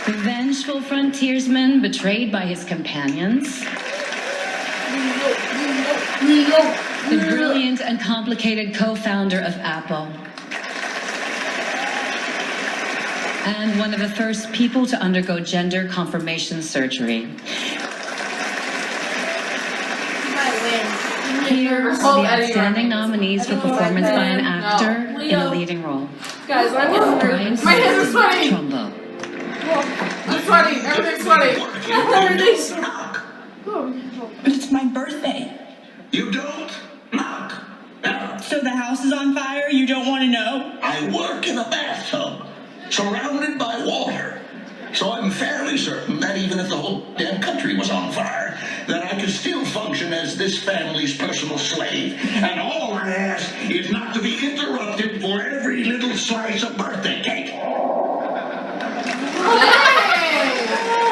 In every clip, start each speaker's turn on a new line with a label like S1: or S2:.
S1: The vengeful frontiersman betrayed by his companions. The brilliant and complicated co-founder of Apple. And one of the first people to undergo gender confirmation surgery. Here are the outstanding nominees for performance by an actor in a leading role.
S2: Guys, I'm getting nervous. My hands are sweaty.
S1: Trumbo.
S2: I'm sweaty. Everything's sweaty. Everything's.
S3: But it's my birthday.
S4: You don't? Knock. No.
S3: So the house is on fire? You don't want to know?
S4: I work in a bathtub, surrounded by water. So I'm fairly certain that even if the whole damn country was on fire, that I could still function as this family's personal slave. And all I ask is not to be interrupted for every little slice of birthday cake.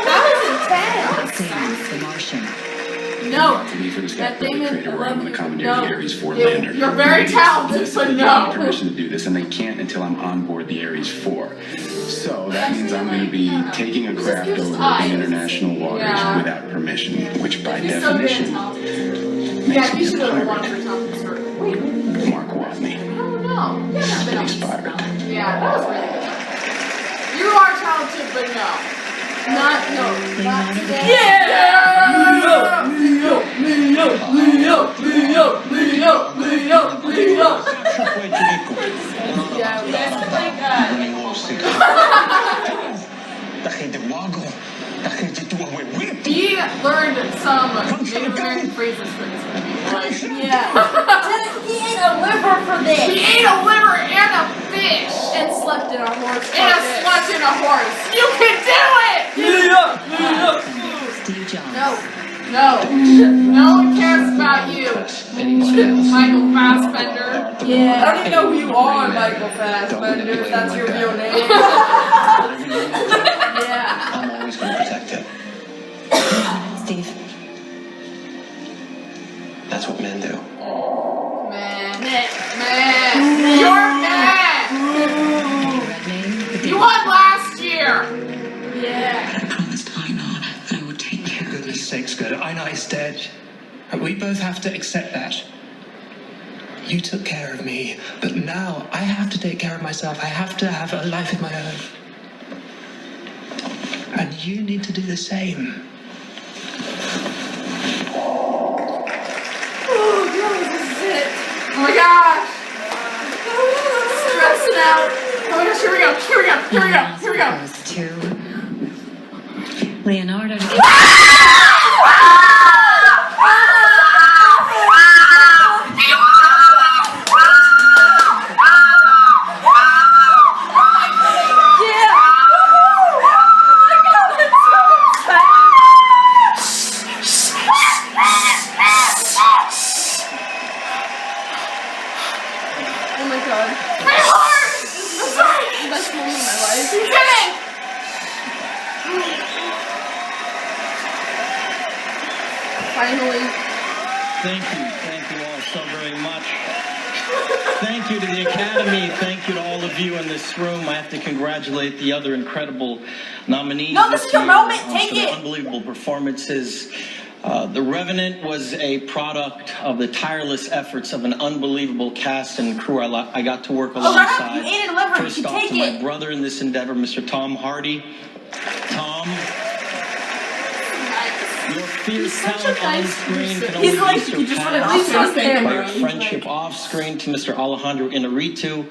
S2: That was intense.
S1: The Martian.
S2: No.
S5: To me for this guy
S2: That
S5: to
S2: thing is,
S5: create a
S2: I
S5: realm
S2: love
S5: and
S2: you.
S5: accommodate
S2: No.
S5: the Ares 4 lander.
S2: You're very talented, so
S5: They
S2: no.
S5: don't have permission to do this, and they can't until I'm on board the Ares 4. So that means I'm going to be taking a craft over in international waters without permission, which by definition makes
S2: Yeah,
S5: me
S2: you
S5: a
S2: should have won
S5: pirate.
S2: for something. Wait,
S5: Mark Watney,
S2: I don't know.
S5: space pirate.
S2: Yeah, that was really good. You are talented, but no. Not today. Yeah! Yeah, that's like he learned some Native American phrases for this movie. Like, yeah.
S6: He ate a liver for this.
S2: He ate a liver and a fish.
S6: And slept in a horse.
S2: Slept in a horse. You can do it!
S1: Steve Jobs.
S2: No one cares about you. Michael Fassbender.
S6: Yeah. I don't even know who you are, Michael Fassbender, if that's your real name. Yeah.
S4: I'm always going to protect him.
S1: Steve.
S4: That's what men do.
S2: Man. You're mad. You won last year.
S6: Yeah.
S4: I promised Ina that I would take care of you.
S7: Goodness sakes, good. Ina is dead. We both have to accept that. You took care of me, but now I have to take care of myself. I have to have a life of my own. And you need to do the same.
S2: Oh, this is it. Oh my gosh. Stressing out. Oh my gosh, here we go.
S1: Goes to Leonardo DiCaprio.
S6: Oh my god.
S2: My heart! I'm sorry.
S6: Best moment of my life.
S2: You did it!
S6: Finally.
S8: Thank you all so very much. Thank you to the Academy. Thank you to all of you in this room. I have to congratulate the other incredible nominees.
S6: No, this is your
S8: year,
S6: moment. Take
S8: for their
S6: it.
S8: unbelievable performances. The Revenant was a product of the tireless efforts of an unbelievable cast and crew I got to work alongside.
S6: You ate a liver.
S8: First
S6: You
S8: off,
S6: take
S8: to my
S6: it.
S8: brother in this endeavor, Mr. Tom Hardy. Tom, your fierce talent on screen can only
S6: He's like,
S8: be
S6: you just want to at
S8: surpassed
S6: least on
S8: by
S6: camera.
S8: your friendship off screen to Mr. Alejandro Inarritu.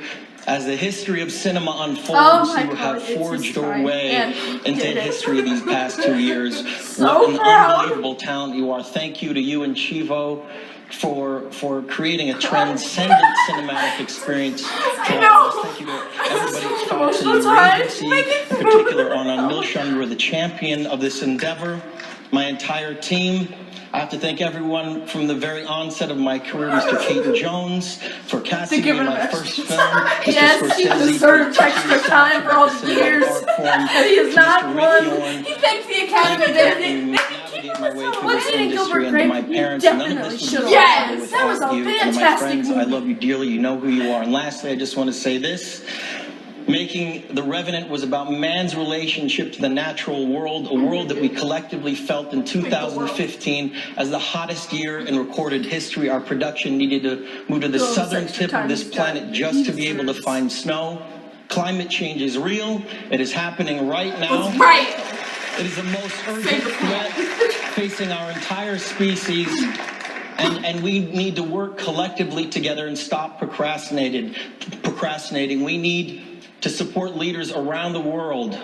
S8: As the history of cinema unfolds,
S6: Oh my
S8: you
S6: God,
S8: have
S6: it's
S8: forged
S6: just
S8: your
S6: fine.
S8: way
S6: And
S8: into
S6: did
S8: the
S6: it.
S8: history of these past 2 years.
S6: So
S8: What an
S6: proud.
S8: unbelievable talent you are. Thank you to you and Chivo for creating a transcendent cinematic experience.
S2: I know.
S8: Thank you to everybody at Fox
S6: emotional
S8: and your
S6: time.
S8: agency,
S6: Make it
S8: in particular on Milshon. You are the champion of this endeavor. My entire team. I have to thank everyone from the very onset of my career, Mr. Caden Jones, for casting me in my first film. Mr.
S6: Yes, he
S8: Scorsese
S6: deserved
S8: for
S6: extra time for all the years that he has not won. He thanks the Academy, didn't he? What's in Gilbert Grape? You definitely should have.
S2: Yes,
S6: that was a fantastic
S8: I
S6: movie.
S8: love you dearly. You know who you are. And lastly, I just want to say this. Making The Revenant was about man's relationship to the natural world, a world that we collectively felt in 2015 as the hottest year in recorded history. Our production needed to move to the southern tip of this planet just to be able to find snow. Climate change is real. It is happening right now.
S2: That's right.
S8: It is the most urgent threat facing our entire species. And we need to work collectively together and stop procrastinating. We need to support leaders around the world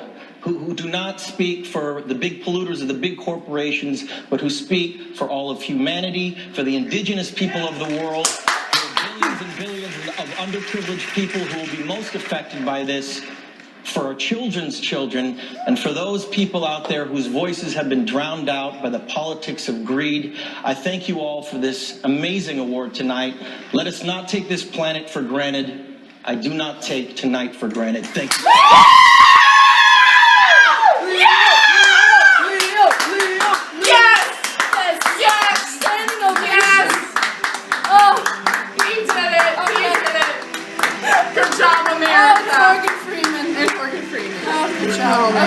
S8: who do not speak for the big polluters or the big corporations, but who speak for all of humanity, for the indigenous people of the world, for billions and billions of underprivileged people who will be most affected by this, for our children's children, and for those people out there whose voices have been drowned out by the politics of greed. I thank you all for this amazing award tonight. Let us not take this planet for granted. I do not take tonight for granted. Thank you.
S2: Good job, America. Morgan Freeman. And Morgan Freeman. Oh, good job.